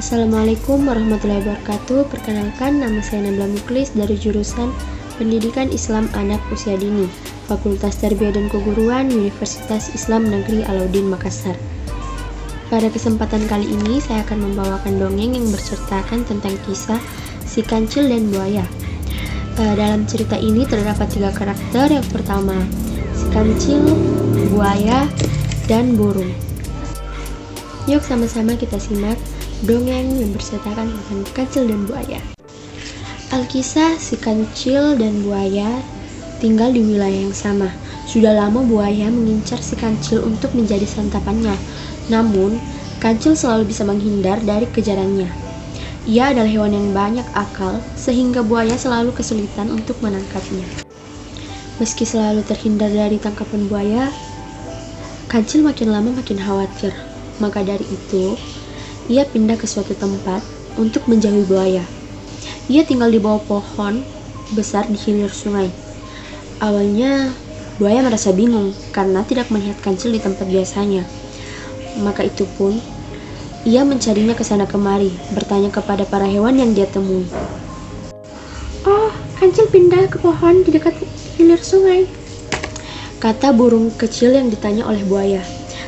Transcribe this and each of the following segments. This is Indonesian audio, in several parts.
Assalamualaikum warahmatullahi wabarakatuh. Perkenalkan, nama saya Nabila Muklis dari jurusan Pendidikan Islam Anak Usia Dini, Fakultas Tarbiyah dan Keguruan, Universitas Islam Negeri Alauddin Makassar. Pada kesempatan kali ini, saya akan membawakan dongeng yang berceritakan tentang kisah si kancil dan buaya. Dalam cerita ini terdapat 3 karakter. Yang pertama, si kancil, buaya, dan burung. Yuk sama-sama kita simak dongeng yang berceritakan tentang kancil dan buaya. Alkisah si kancil dan buaya tinggal di wilayah yang sama. Sudah lama buaya mengincar si kancil untuk menjadi santapannya. Namun, kancil selalu bisa menghindar dari kejarannya. Ia adalah hewan yang banyak akal, sehingga buaya selalu kesulitan untuk menangkapnya. Meski selalu terhindar dari tangkapan buaya, kancil makin lama makin khawatir. Maka dari itu, ia pindah ke suatu tempat untuk menjauhi buaya. Ia tinggal di bawah pohon besar di hilir sungai. Awalnya, buaya merasa bingung karena tidak melihat kancil di tempat biasanya. Maka itu pun, ia mencarinya ke sana kemari, bertanya kepada para hewan yang dia temui. "Oh, kancil pindah ke pohon di dekat hilir sungai," kata burung kecil yang ditanya oleh buaya.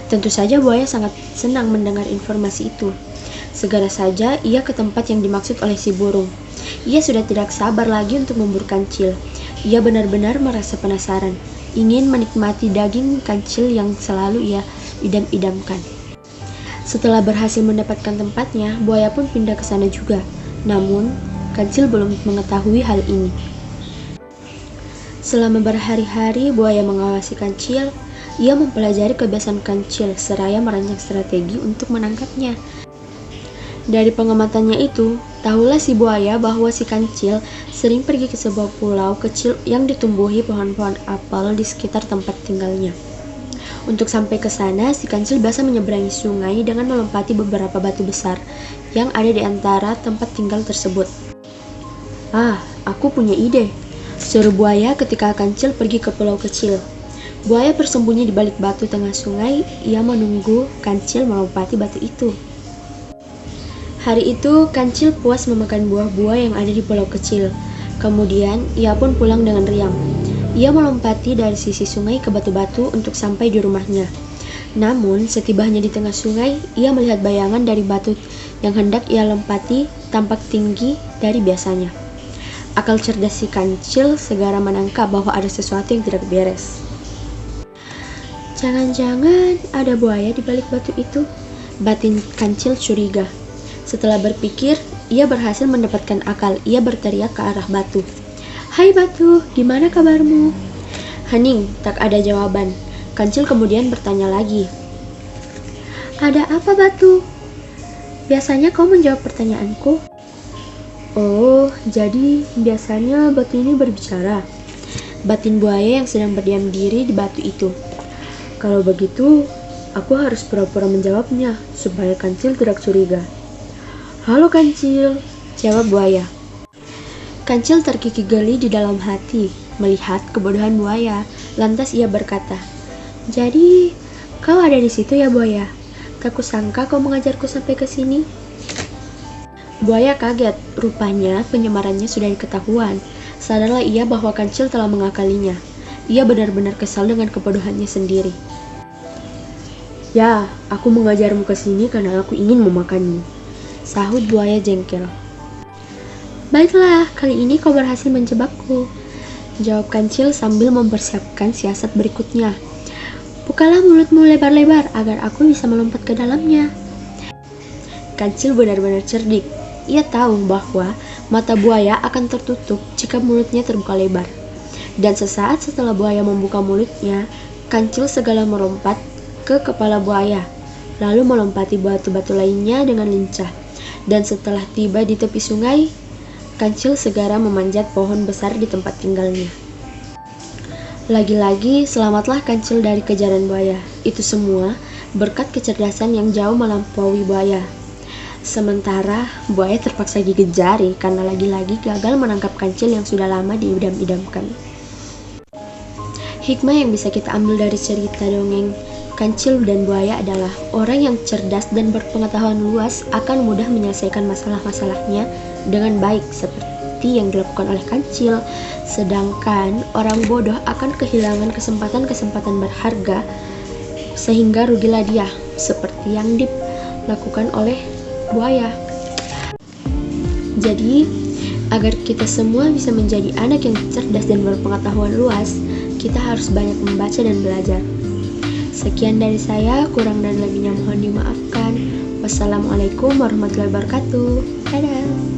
Tentu saja buaya sangat senang mendengar informasi itu. Segera saja ia ke tempat yang dimaksud oleh si burung. Ia sudah tidak sabar lagi untuk memburu kancil. Ia benar-benar merasa penasaran, ingin menikmati daging kancil yang selalu ia idam-idamkan. Setelah berhasil mendapatkan tempatnya, buaya pun pindah ke sana juga. Namun, kancil belum mengetahui hal ini. Selama berhari-hari buaya mengawasi kancil, ia mempelajari kebiasaan kancil seraya merancang strategi untuk menangkapnya. Dari pengamatannya itu, tahulah si buaya bahwa si kancil sering pergi ke sebuah pulau kecil yang ditumbuhi pohon-pohon apel di sekitar tempat tinggalnya. Untuk sampai ke sana, si kancil biasa menyeberangi sungai dengan melompati beberapa batu besar yang ada di antara tempat tinggal tersebut. "Ah, aku punya ide," seru buaya ketika kancil pergi ke pulau kecil. Buaya bersembunyi di balik batu tengah sungai. Ia menunggu kancil melompati batu itu. Hari itu, kancil puas memakan buah-buah yang ada di pulau kecil. Kemudian, ia pun pulang dengan riang. Ia melompati dari sisi sungai ke batu-batu untuk sampai di rumahnya. Namun, setibanya di tengah sungai, ia melihat bayangan dari batu yang hendak ia lompati tampak tinggi dari biasanya. Akal cerdas si kancil segera menangkap bahwa ada sesuatu yang tidak beres. "Jangan-jangan ada buaya di balik batu itu," batin kancil curiga. Setelah berpikir, ia berhasil mendapatkan akal. Ia berteriak ke arah batu. "Hai batu, gimana kabarmu?" Hening, tak ada jawaban. Kancil kemudian bertanya lagi. "Ada apa batu? Biasanya kau menjawab pertanyaanku." "Oh, jadi biasanya batu ini berbicara," batin buaya yang sedang berdiam diri di batu itu. "Kalau begitu, aku harus pura-pura menjawabnya supaya kancil tidak curiga." "Halo kancil," jawab buaya. Kancil terkikik geli di dalam hati melihat kebodohan buaya. Lantas ia berkata, "Jadi, kau ada di situ ya buaya? Tak kusangka kau mengajarku sampai ke sini." Buaya kaget, rupanya penyamarannya sudah diketahuan. Sadarlah ia bahwa kancil telah mengakalinya. Ia benar-benar kesal dengan kebodohannya sendiri. "Ya, aku mengajarmu ke sini karena aku ingin memakanmu," sahut buaya jengkel. "Baiklah, kali ini kau berhasil menjebakku," jawab kancil sambil mempersiapkan siasat berikutnya. "Bukalah mulutmu lebar-lebar agar aku bisa melompat ke dalamnya." Kancil benar-benar cerdik. Ia tahu bahwa mata buaya akan tertutup jika mulutnya terbuka lebar. Dan sesaat setelah buaya membuka mulutnya, kancil segala melompat ke kepala buaya, lalu melompati batu-batu lainnya dengan lincah. Dan setelah tiba di tepi sungai, kancil segera memanjat pohon besar di tempat tinggalnya. Lagi-lagi, selamatlah kancil dari kejaran buaya. Itu semua berkat kecerdasan yang jauh melampaui buaya. Sementara, buaya terpaksa gigit jari karena lagi-lagi gagal menangkap kancil yang sudah lama diidam-idamkan. Hikmah yang bisa kita ambil dari cerita dongeng kancil dan buaya adalah orang yang cerdas dan berpengetahuan luas akan mudah menyelesaikan masalah-masalahnya dengan baik seperti yang dilakukan oleh kancil. Sedangkan orang bodoh akan kehilangan kesempatan-kesempatan berharga sehingga rugilah dia seperti yang dilakukan oleh buaya. Jadi, agar kita semua bisa menjadi anak yang cerdas dan berpengetahuan luas, kita harus banyak membaca dan belajar. Sekian dari saya, kurang dan lebihnya mohon dimaafkan. Wassalamualaikum warahmatullahi wabarakatuh. Dadah.